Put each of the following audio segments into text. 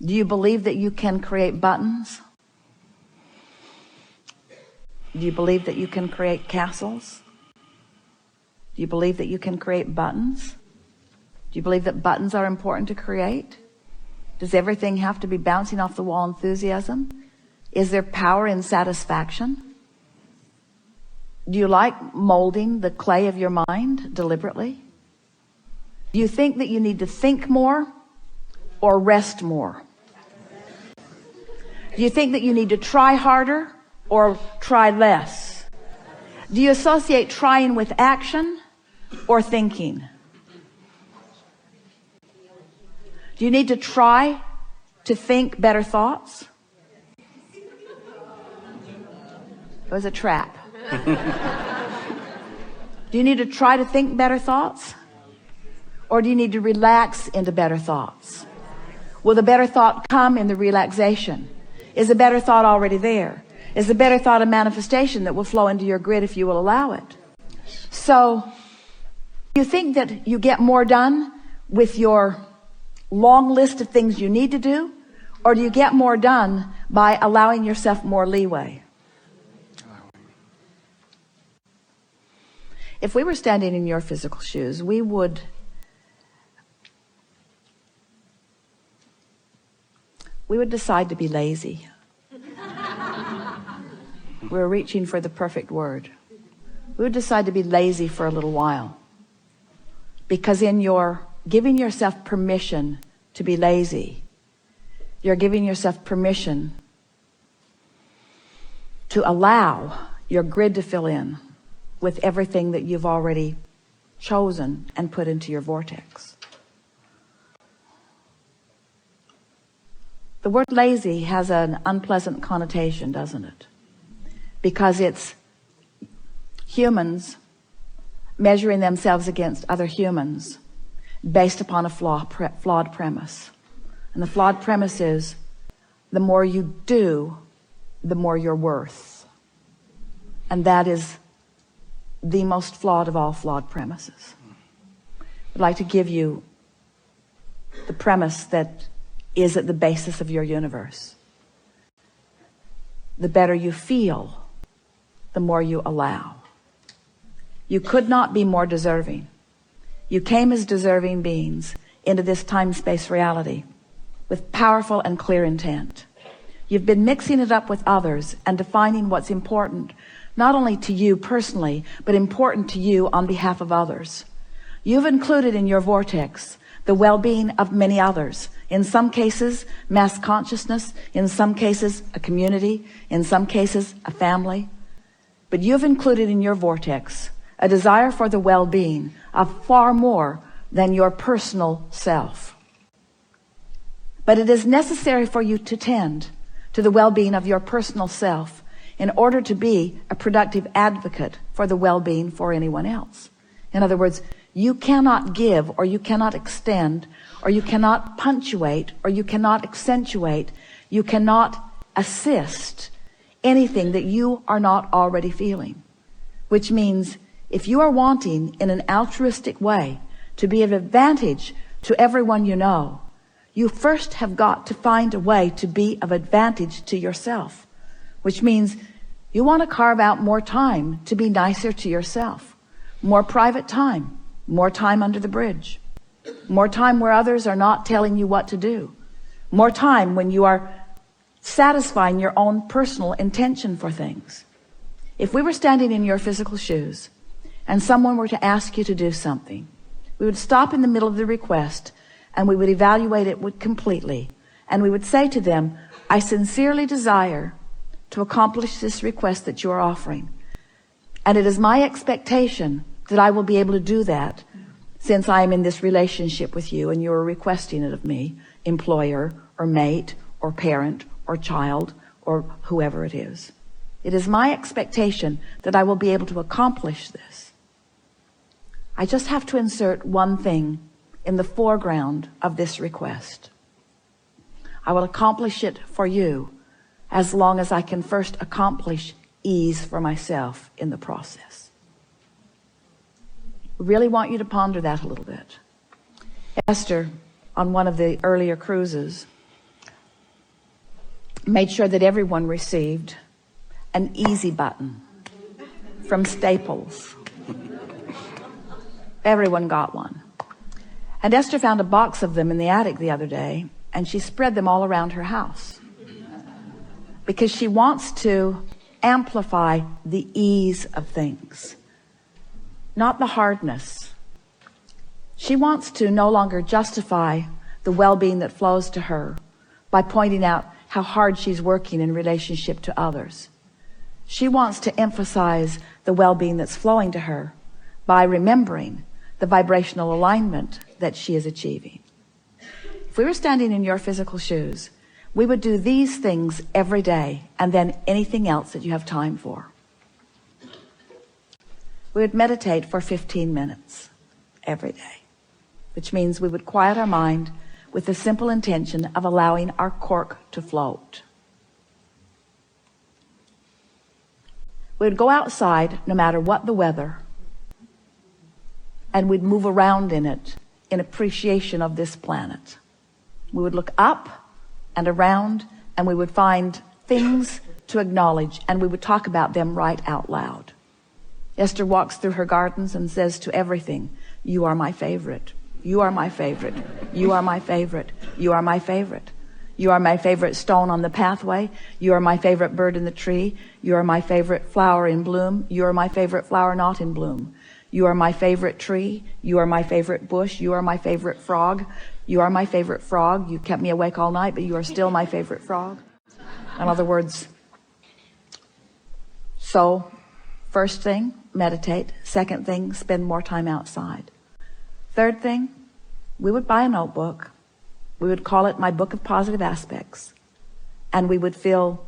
Do you believe that you can create buttons? Do you believe that you can create castles? Do you believe that you can create buttons? Do you believe that buttons are important to create? Does everything have to be bouncing off the wall enthusiasm? Is there power in satisfaction? Do you like molding the clay of your mind deliberately? Do you think that you need to think more or rest more? Do you think that you need to try harder or try less? Do you associate trying with action or thinking? Do you need to try to think better thoughts? It was a trap. Do you need to try to think better thoughts? Or do you need to relax into better thoughts? Will the better thought come in the relaxation? Is a better thought already there? Is the better thought a manifestation that will flow into your grid if you will allow it? So, you think that you get more done with your long list of things you need to do? Or do you get more done by allowing yourself more leeway? If we were standing in your physical shoes, we would decide to be lazy. We're reaching for the perfect word. We would decide to be lazy for a little while. Because in your giving yourself permission to be lazy, you're giving yourself permission to allow your grid to fill in with everything that you've already chosen and put into your vortex. The word lazy has an unpleasant connotation, doesn't it? Because it's humans measuring themselves against other humans based upon a flawed premise. And the flawed premise is, the more you do, the more you're worth. And that is the most flawed of all flawed premises. I'd like to give you the premise that is at the basis of your universe. The better you feel, the more you allow. You could not be more deserving. You came as deserving beings into this time-space reality with powerful and clear intent. You've been mixing it up with others and defining what's important, not only to you personally, but important to you on behalf of others. You've included in your vortex the well-being of many others. In some cases, mass consciousness. In some cases, a community. In some cases, a family. But you've included in your vortex a desire for the well-being of far more than your personal self. But it is necessary for you to tend to the well-being of your personal self in order to be a productive advocate for the well-being for anyone else. In other words, you cannot give, or you cannot extend, or you cannot punctuate, or you cannot accentuate, you cannot assist anything that you are not already feeling. Which means, if you are wanting in an altruistic way to be of advantage to everyone you know, you first have got to find a way to be of advantage to yourself. Which means you want to carve out more time to be nicer to yourself. More private time. More time under the bridge. More time where others are not telling you what to do. More time when you are satisfying your own personal intention for things. If we were standing in your physical shoes and someone were to ask you to do something, we would stop in the middle of the request and we would evaluate it completely. And we would say to them, I sincerely desire to accomplish this request that you are offering. And it is my expectation that I will be able to do that since I am in this relationship with you and you are requesting it of me, employer or mate or parent or child or whoever it is. It is my expectation that I will be able to accomplish this. I just have to insert one thing in the foreground of this request. I will accomplish it for you as long as I can first accomplish ease for myself in the process. Really want you to ponder that a little bit. Esther, on one of the earlier cruises, made sure that everyone received an easy button from Staples. Everyone got one. And Esther found a box of them in the attic the other day, and she spread them all around her house because she wants to amplify the ease of things, not the hardness. She wants to no longer justify the well-being that flows to her by pointing out how hard she's working in relationship to others. She wants to emphasize the well-being that's flowing to her by remembering the vibrational alignment that she is achieving. If we were standing in your physical shoes, we would do these things every day and then anything else that you have time for. We would meditate for 15 minutes every day, which means we would quiet our mind with the simple intention of allowing our cork to float. We would go outside no matter what the weather, and we'd move around in it in appreciation of this planet. We would look up and around, and we would find things to acknowledge, and we would talk about them right out loud. Esther walks through her gardens and says to everything, "You are my favorite. You are my favorite. You are my favorite. You are my favorite. You are my favorite stone on the pathway. You are my favorite bird in the tree. You are my favorite flower in bloom. You are my favorite flower not in bloom. You are my favorite tree. You are my favorite bush. You are my favorite frog. You are my favorite frog. You kept me awake all night, but you are still my favorite frog." In other words, so first thing, meditate. Second thing, spend more time outside. Third thing, we would buy a notebook. We would call it My Book of Positive Aspects. And we would fill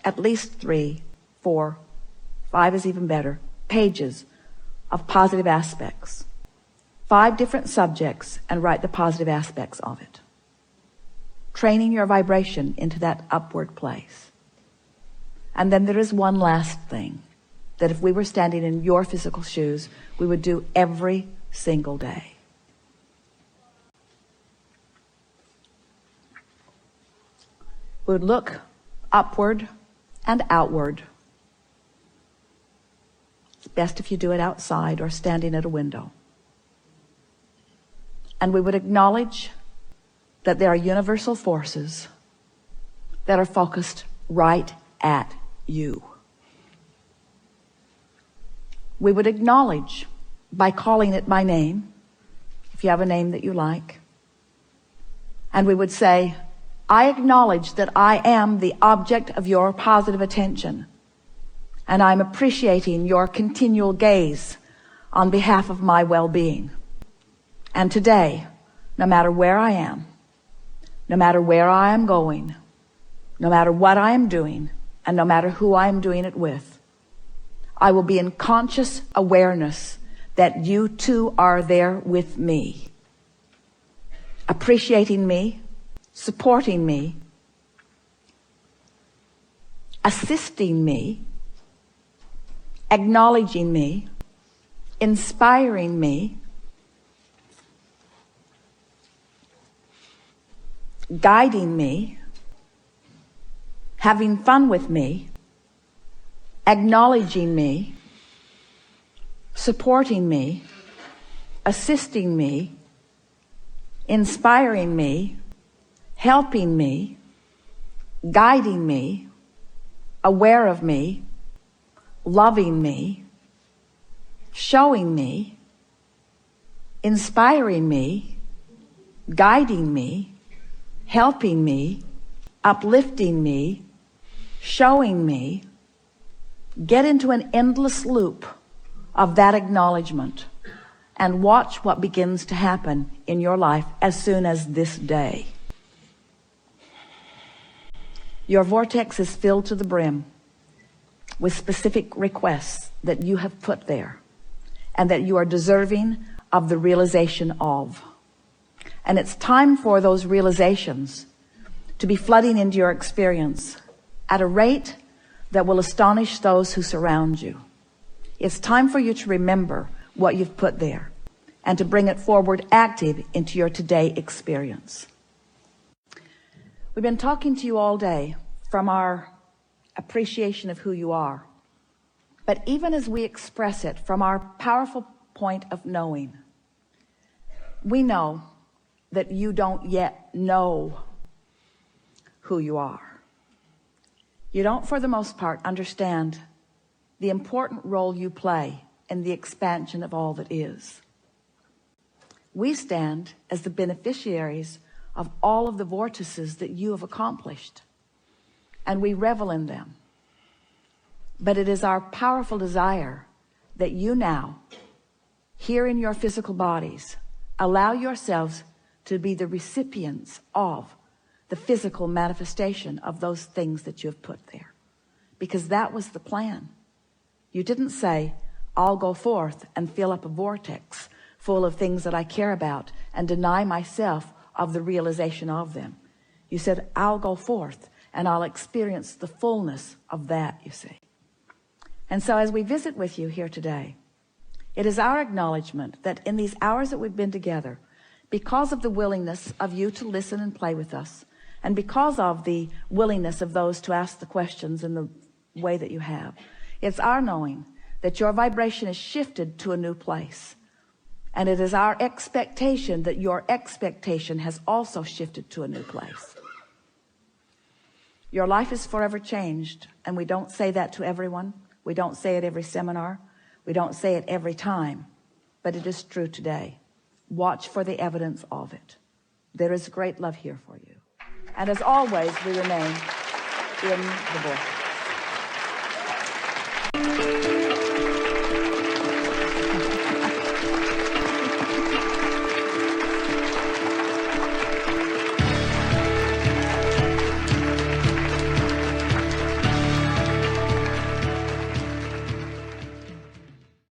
at least 3, 4, 5 is even better, pages of positive aspects. 5 different subjects, and write the positive aspects of it. Training your vibration into that upward place. And then there is one last thing that if we were standing in your physical shoes, we would do every single day. We would look upward and outward. It's best if you do it outside or standing at a window. And we would acknowledge that there are universal forces that are focused right at you. We would acknowledge by calling it by name, if you have a name that you like. And we would say, "I acknowledge that I am the object of your positive attention, and I'm appreciating your continual gaze on behalf of my well-being. And today, no matter where I am, no matter where I am going, no matter what I am doing, and no matter who I am doing it with, I will be in conscious awareness that you too are there with me, appreciating me, supporting me, assisting me, acknowledging me, inspiring me, guiding me, having fun with me, acknowledging me, supporting me, assisting me, inspiring me, helping me, guiding me, aware of me, loving me, showing me, inspiring me, guiding me, helping me, uplifting me, showing me." Get into an endless loop of that acknowledgement and watch what begins to happen in your life as soon as this day. Your vortex is filled to the brim with specific requests that you have put there and that you are deserving of the realization of. And it's time for those realizations to be flooding into your experience at a rate that will astonish those who surround you. It's time for you to remember what you've put there and to bring it forward active into your today experience. We've been talking to you all day from our appreciation of who you are, but even as we express it from our powerful point of knowing, we know that you don't yet know who you are. You don't, for the most part, understand the important role you play in the expansion of all that is. We stand as the beneficiaries of all of the vortices that you have accomplished, and we revel in them. But it is our powerful desire that you now, here in your physical bodies, allow yourselves to be the recipients of the physical manifestation of those things that you have put there. Because that was the plan. You didn't say, I'll go forth and fill up a vortex full of things that I care about and deny myself of the realization of them. You said, I'll go forth and I'll experience the fullness of that, you see. And so as we visit with you here today, it is our acknowledgement that in these hours that we've been together, because of the willingness of you to listen and play with us, and because of the willingness of those to ask the questions in the way that you have, it's our knowing that your vibration is shifted to a new place. And it is our expectation that your expectation has also shifted to a new place. Your life is forever changed, and we don't say that to everyone. We don't say it every seminar. We don't say it every time, but it is true today. Watch for the evidence of it. There is great love here for you. And as always, we remain in the book.